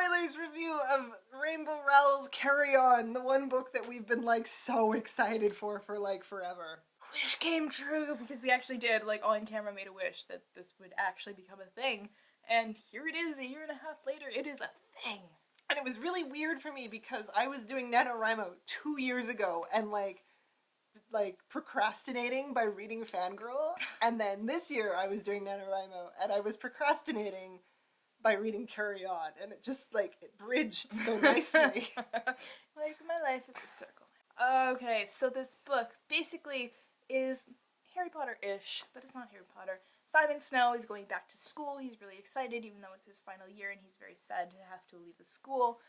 spoilers review of Rainbow Rowell's Carry On, the one book that we've been like so excited for like forever. Wish came true because we actually did, like, on camera made a wish that this would actually become a thing. And here it is, a year and a half later, it is a thing. And it was really weird for me because I was doing NaNoWriMo 2 years ago and like procrastinating by reading Fangirl. And then this year I was doing NaNoWriMo and I was procrastinating by reading Carry On. And it just like, it bridged so nicely. Like, my life is a circle. Okay, so this book basically is Harry Potter-ish, but it's not Harry Potter. Simon Snow is going back to school. He's really excited, even though it's his final year, and he's very sad to have to leave the school.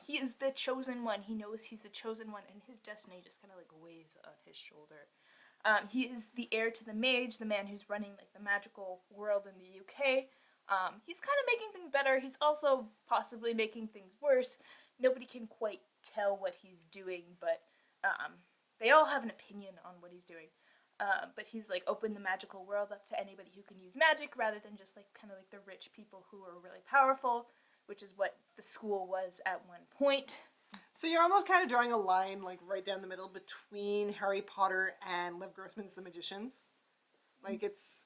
He is the chosen one. He knows he's the chosen one, and his destiny just kind of like weighs on his shoulder. He is the heir to the mage, the man who's running like the magical world in the UK. He's kind of making things better. He's also possibly making things worse. Nobody can quite tell what he's doing, but they all have an opinion on what he's doing. But he's like opened the magical world up to anybody who can use magic rather than just like kind of like the rich people who are really powerful, which is what the school was at one point. So you're almost kind of drawing a line like right down the middle between Harry Potter and Lev Grossman's The Magicians. Like, it's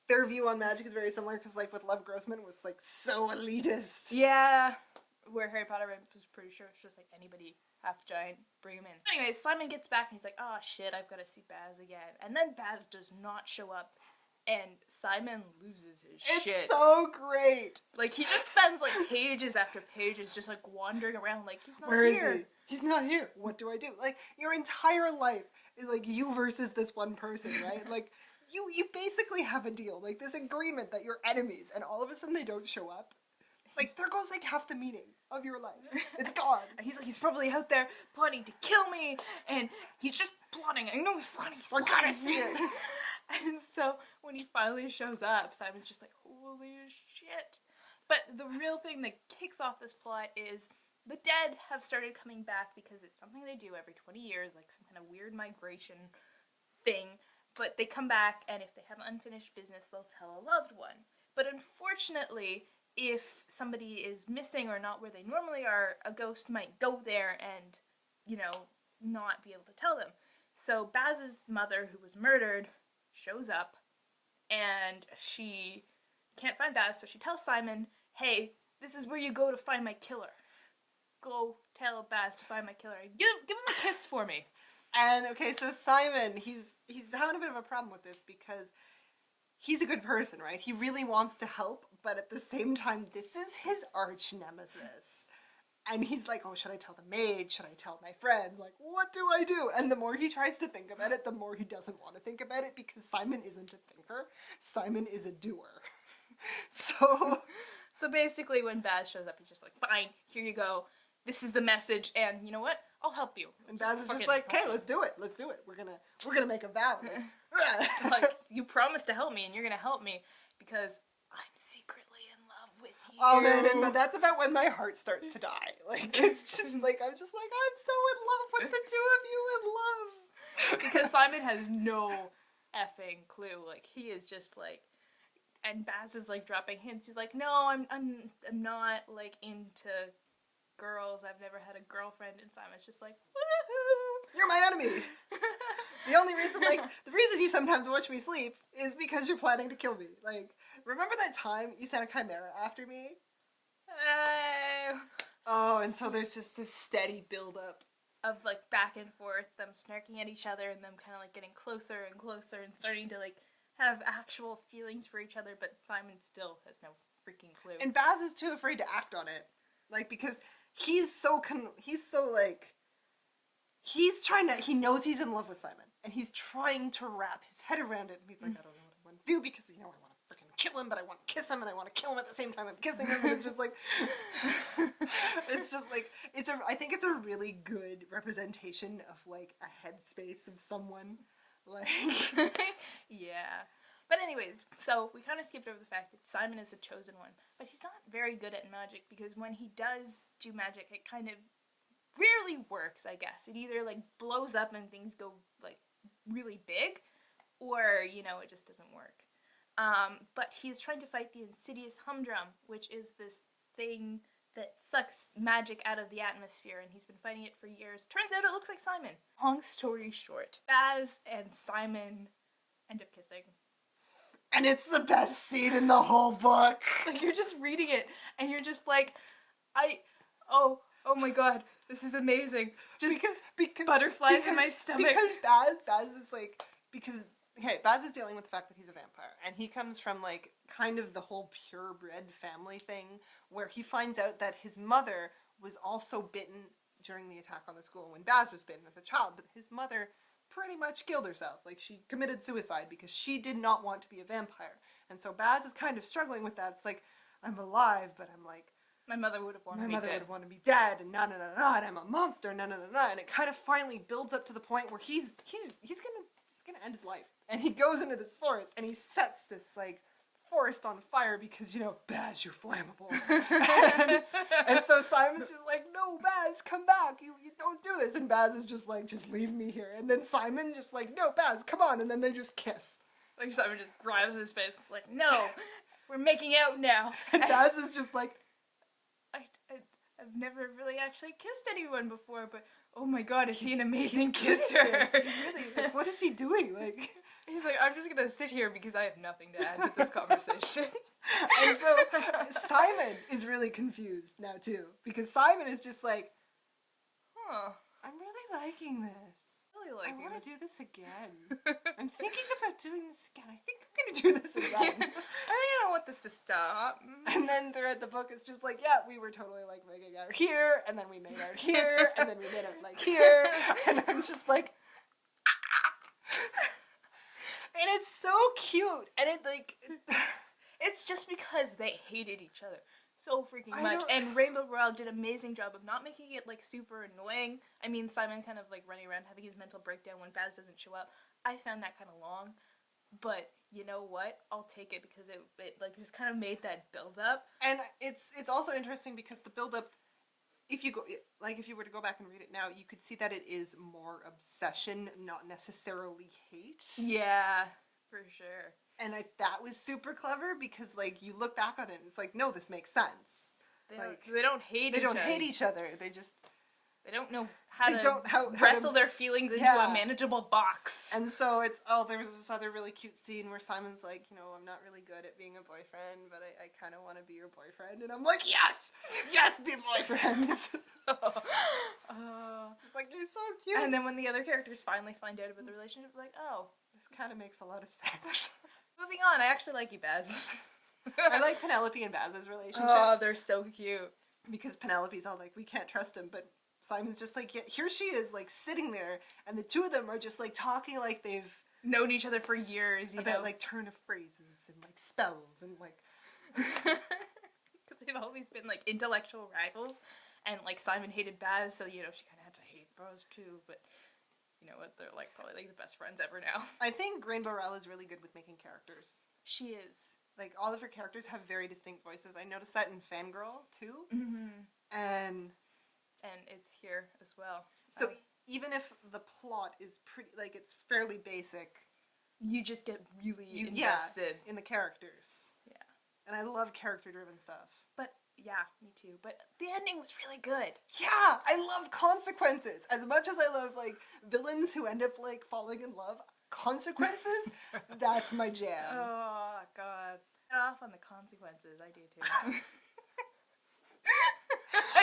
their view on magic is very similar because like with Lev Grossman was like so elitist. Yeah, where Harry Potter was pretty sure it's just like anybody half giant, bring him in. Anyways, Simon gets back and he's like, oh shit, I've got to see Baz again. And then Baz does not show up and Simon loses his shit. It's so great. Like, he just spends like pages after pages just like wandering around like, he's not here. Where is he? He's not here. What do I do? Like, your entire life is like you versus this one person, right? Like, you basically have a deal, like this agreement that you're enemies, and all of a sudden they don't show up. Like, there goes like half the meaning of your life. It's gone. He's probably out there plotting to kill me, and he's just plotting. I know he's plotting. We're gonna see it. And so when he finally shows up, Simon's just like, holy shit. But the real thing that kicks off this plot is the dead have started coming back because it's something they do every 20 years, like some kind of weird migration thing. But they come back, and if they have unfinished business, they'll tell a loved one. But unfortunately, if somebody is missing or not where they normally are, a ghost might go there and, you know, not be able to tell them. So Baz's mother, who was murdered, shows up, and she can't find Baz, so she tells Simon, hey, this is where you go to find my killer. Go tell Baz to find my killer. Give him a kiss for me. And, okay, so Simon, he's having a bit of a problem with this because he's a good person, right? He really wants to help, but at the same time, this is his arch nemesis. And he's like, oh, should I tell the maid? Should I tell my friend? Like, what do I do? And the more he tries to think about it, the more he doesn't want to think about it because Simon isn't a thinker. Simon is a doer. So basically when Baz shows up, he's just like, fine, here you go. This is the message, and you know what? I'll help you. And Baz is just like, okay, let's do it. Let's do it. We're gonna make a vow. Like, you promised to help me, and you're gonna help me because I'm secretly in love with you. Oh man, and that's about when my heart starts to die. Like, it's just like, I'm just like, I'm so in love with the two of you in love. Because Simon has no effing clue. Like, he is just like, and Baz is like dropping hints. He's like, no, I'm not like into girls. I've never had a girlfriend. And Simon's just like, woohoo! You're my enemy. The reason you sometimes watch me sleep is because you're planning to kill me. Like, remember that time you sent a chimera after me? Oh, and so there's just this steady build-up of like back and forth, them snarking at each other and them kind of like getting closer and closer and starting to like have actual feelings for each other, but Simon still has no freaking clue. And Baz is too afraid to act on it. Like, because he knows he's in love with Simon, and he's trying to wrap his head around it, and he's like, I don't know what I want to do, because, you know, I want to freaking kill him, but I want to kiss him, and I want to kill him at the same time I'm kissing him, and it's just like, I think it's a really good representation of, like, a headspace of someone, like... Yeah. But anyways, so we kind of skipped over the fact that Simon is a chosen one, but he's not very good at magic, because when he does do magic, it kind of rarely works, I guess. It either, like, blows up and things go, like, really big, or, you know, it just doesn't work. But he's trying to fight the insidious humdrum, which is this thing that sucks magic out of the atmosphere, and he's been fighting it for years. Turns out it looks like Simon. Long story short, Baz and Simon end up kissing. And it's the best scene in the whole book. Like, you're just reading it, and you're just like, oh my god, this is amazing. Just because butterflies in my stomach. Because Baz is like, Baz is dealing with the fact that he's a vampire, and he comes from like kind of the whole purebred family thing, where he finds out that his mother was also bitten during the attack on the school when Baz was bitten as a child, but his mother pretty much killed herself. Like, she committed suicide because she did not want to be a vampire. And so Baz is kind of struggling with that. It's like, I'm alive, but I'm like, my mother would have wanted my me mother dead. would have wanted me dead, and and I'm a monster, and it kind of finally builds up to the point where he's gonna end his life, and he goes into this forest, and he sets this like forest on fire because, you know, Baz, you're flammable. and so Simon's just like, no, Baz, come back, you don't do this, and Baz is just like, just leave me here, and then Simon just like, no, Baz, come on, and then they just kiss. Like, Simon just grabs his face, it's like, no, we're making out now. And Baz is just like, I've never really actually kissed anyone before, but oh my god, is he an amazing kisser? He's really, like, what is he doing? Like, he's like, I'm just gonna sit here because I have nothing to add to this conversation. And so Simon is really confused now too, because Simon is just like, I'm really liking this. I want to do this again. I'm thinking about doing this again. I think I'm going to do this again. I don't want this to stop. And then throughout the book, it's just like, yeah, we were totally like making out here, and then we made out here, and then we made out like here, and I'm just like, and it's so cute, and it like, it's just because they hated each other so freaking much, and Rowell did an amazing job of not making it like super annoying. I mean, Simon kind of like running around having his mental breakdown when Baz doesn't show up. I found that kind of long, but you know what? I'll take it because it like just kind of made that build up. And it's also interesting because the build up, if you were to go back and read it now, you could see that it is more obsession, not necessarily hate. Yeah, for sure. And that was super clever because, like, you look back on it and it's like, no, this makes sense. They don't hate each other. They don't know how to wrestle their feelings into a manageable box. And so there was this other really cute scene where Simon's like, you know, I'm not really good at being a boyfriend, but I kind of want to be your boyfriend. And I'm like, yes, be boyfriends. It's like, you're so cute. And then when the other characters finally find out about the relationship, like, oh, this kind of makes a lot of sense. Moving on, I actually like you, Baz. I like Penelope and Baz's relationship. Oh, they're so cute. Because Penelope's all like, we can't trust him, but Simon's just like, yeah, here she is, like, sitting there, and the two of them are just, like, talking like they've known each other for years, you know? like, turn of phrases and, like, spells and, like... Because they've always been, like, intellectual rivals, and, like, Simon hated Baz, so, you know, she kind of had to hate Baz, too, but... You know what, they're like probably like the best friends ever now. I think Rowell is really good with making characters. She is. Like, all of her characters have very distinct voices. I noticed that in Fangirl, too. Mm-hmm. And it's here as well. So even if the plot is pretty, like, it's fairly basic, you just get really invested in the characters. Yeah. And I love character-driven stuff. But yeah, me too. But the ending was really good. Yeah, I love consequences. As much as I love, like, villains who end up, like, falling in love, consequences, that's my jam. Oh, God. Get off on the consequences. I do, too.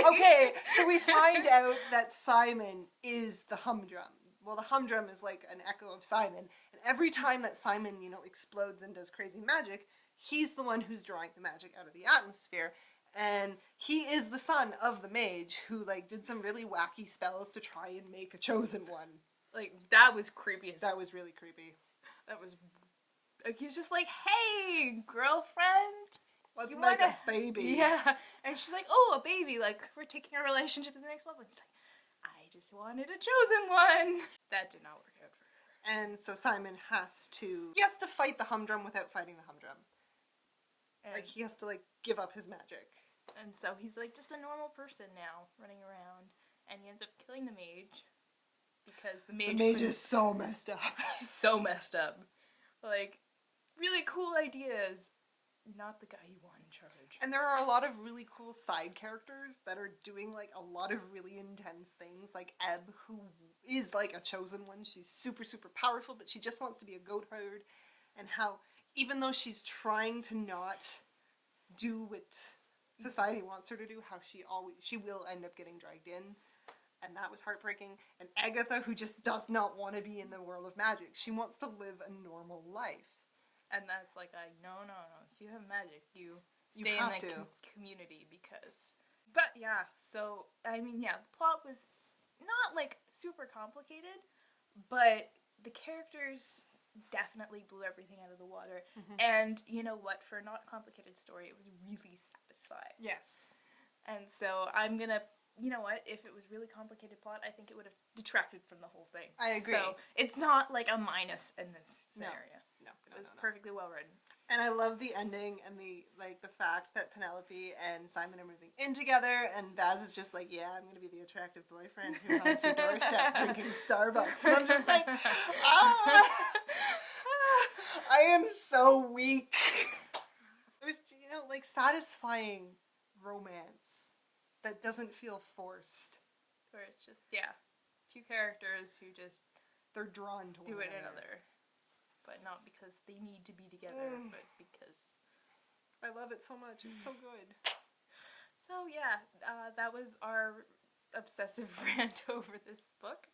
Okay, so we find out that Simon is the humdrum. Well, the humdrum is, like, an echo of Simon. And every time that Simon, you know, explodes and does crazy magic, he's the one who's drawing the magic out of the atmosphere. And he is the son of the mage who, like, did some really wacky spells to try and make a chosen one. Like, that was creepy. That was really creepy. That was, like, he's just like, hey, girlfriend. Let's make a baby. Yeah. And she's like, oh, a baby. Like, we're taking our relationship to the next level. And he's like, I just wanted a chosen one. That did not work out for her. And so Simon has to fight the humdrum without fighting the humdrum. And like, he has to, like, give up his magic. And so he's, like, just a normal person now, running around. And he ends up killing the mage. Because the mage is so messed up. He's so messed up. Like, really cool ideas. not the guy you want in charge. And there are a lot of really cool side characters that are doing like a lot of really intense things. Like Ebb, who is like a chosen one. She's super, super powerful, but she just wants to be a goat herd. And how, even though she's trying to not do what society wants her to do, how she will end up getting dragged in. And that was heartbreaking. And Agatha, who just does not want to be in the world of magic. She wants to live a normal life. And that's like no. If you have magic, you You stay in have the to. community because. But yeah, so I mean, yeah, the plot was not like super complicated, but the characters definitely blew everything out of the water. Mhm. And you know what? For a not complicated story, it was really satisfying. Yes. And so I'm gonna. You know what? If it was really complicated plot, I think it would have detracted from the whole thing. I agree. So it's not like a minus in this scenario. No. It was perfectly well written. And I love the ending and the fact that Penelope and Simon are moving in together, and Baz is just like, yeah, I'm gonna be the attractive boyfriend who haunts your doorstep drinking Starbucks. And I'm just like, I am so weak. There's, like satisfying romance that doesn't feel forced. Where it's just, two characters who just They're drawn to do one it another. another. But not because they need to be together, but because... I love it so much. It's so good. So that was our obsessive rant over this book.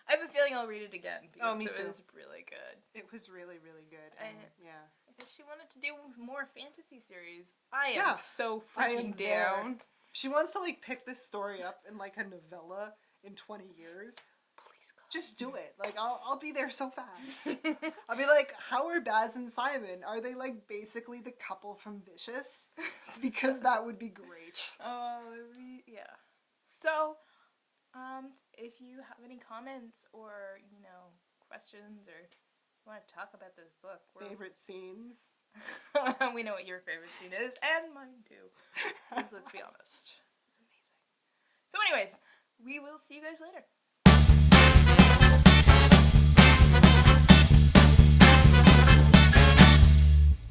I have a feeling I'll read it again because me too. It was really good. It was really, really good. And yeah. If she wanted to do more fantasy series, I am so I freaking am down. She wants to like pick this story up in like a novella in 20 years. Please God. Just do it. Like I'll be there so fast. I'll be like, how are Baz and Simon? Are they like basically the couple from Vicious? Because that would be great. Yeah. So, if you have any comments or, questions or want to talk about this book. Favorite scenes? We know what your favorite scene is, and mine too. Let's be honest. It's amazing. So anyways, we will see you guys later.